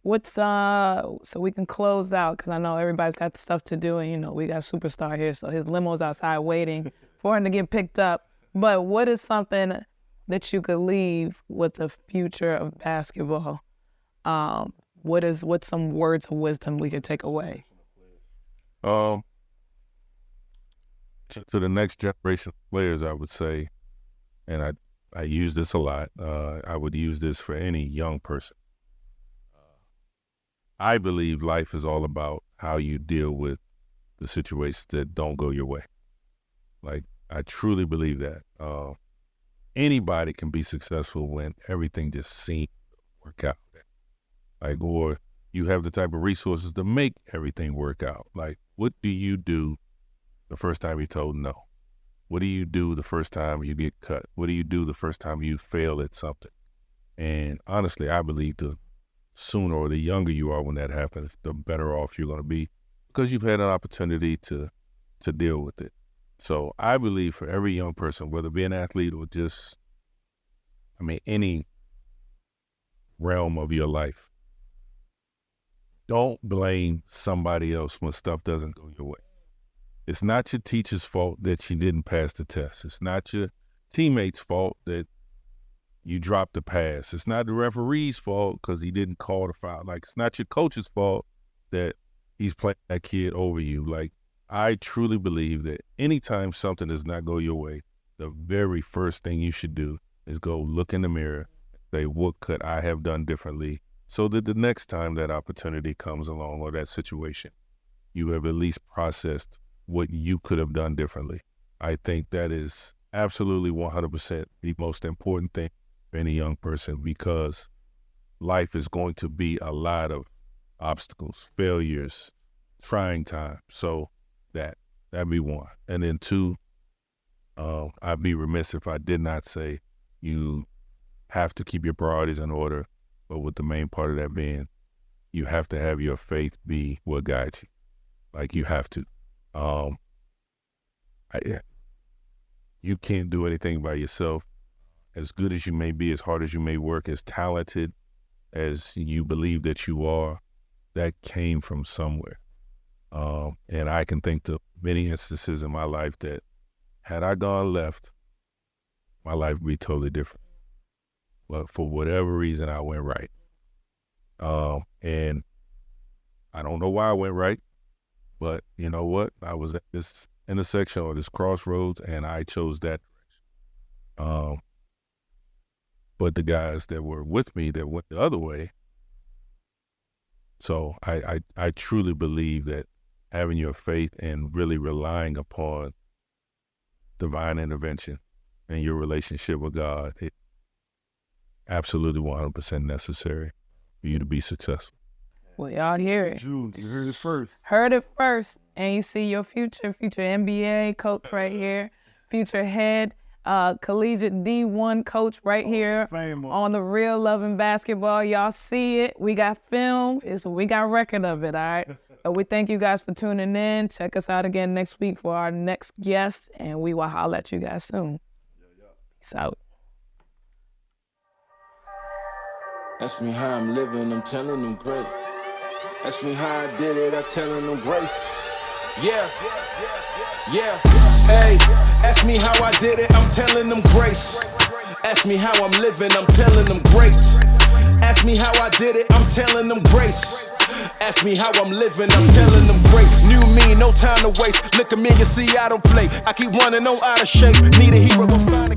What's so we can close out, because I know everybody's got stuff to do, and we got Superstar here, so his limo's outside waiting for him to get picked up. But what is something that you could leave with the future of basketball? What's some words of wisdom we could take away? To the next generation of players, I would say, and I use this a lot, I would use this for any young person. I believe life is all about how you deal with the situations that don't go your way. Like, I truly believe that. Anybody can be successful when everything just seems to work out. Like, or you have the type of resources to make everything work out. Like, what do you do the first time you're told no? What do you do the first time you get cut? What do you do the first time you fail at something? And honestly, I believe the sooner or the younger you are when that happens, the better off you're going to be, because you've had an opportunity to deal with it. So I believe for every young person, whether it be an athlete or just, any realm of your life, don't blame somebody else when stuff doesn't go your way. It's not your teacher's fault that you didn't pass the test. It's not your teammate's fault that you dropped the pass. It's not the referee's fault because he didn't call the foul. Like, it's not your coach's fault that he's playing that kid over you. Like, I truly believe that anytime something does not go your way, the very first thing you should do is go look in the mirror, say, what could I have done differently, so that the next time that opportunity comes along or that situation, you have at least processed what you could have done differently. I think that is absolutely 100% the most important thing for any young person, because life is going to be a lot of obstacles, failures, trying time. So that'd be one. And then two, I'd be remiss if I did not say you have to keep your priorities in order, but with the main part of that being, you have to have your faith be what guides you. Like, you have to. You can't do anything by yourself. As good as you may be, as hard as you may work, as talented as you believe that you are, that came from somewhere. And I can think to many instances in my life that had I gone left, my life would be totally different. But for whatever reason, I went right. And I don't know why I went right, but you know what? I was at this intersection or this crossroads, and I chose that direction. But the guys that were with me that went the other way. So I truly believe that having your faith and really relying upon divine intervention and your relationship with God, it absolutely 100% necessary for you to be successful. Well, y'all hear it. June, you heard it first. Heard it first. And you see your future NBA coach right here, future head collegiate D1 coach right here on The Real Loving Basketball. Y'all see it. We got film. We got record of it, all right? We thank you guys for tuning in. Check us out again next week for our next guest, and we will holler at you guys soon. Peace out. Ask me how I'm living, I'm telling them great. Ask me how I did it, I'm telling them grace. Yeah. Hey, ask me how I did it, I'm telling them grace. Ask me how I'm living, I'm telling them great. Ask me how I did it, I'm telling them grace. Ask me how I'm living, I'm telling them great. New me, no time to waste. Look at me, you see I don't play. I keep running, no out of shape. Need a hero, go find a